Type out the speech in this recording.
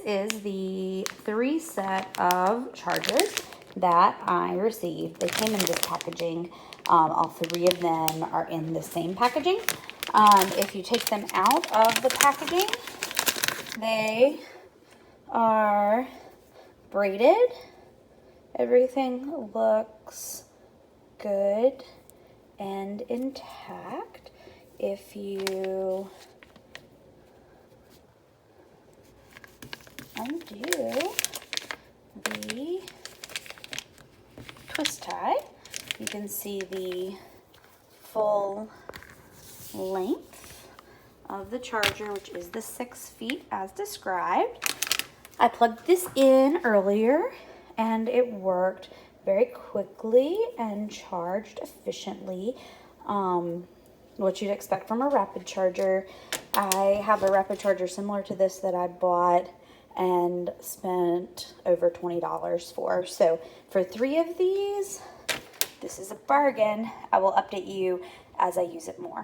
is the 3 set of chargers that I received. They came in this packaging. All 3 of them are in the same packaging. If you take them out of the packaging, they are braided. Everything looks good and intact. If you undo the twist tie, you can see the full length of the charger, which is the 6 feet as described. I plugged this in earlier and it worked very quickly and charged efficiently, what you'd expect from a rapid charger. I have a rapid charger similar to this that I bought and spent over $20 for. So for 3 of these, this is a bargain. I will update you as I use it more.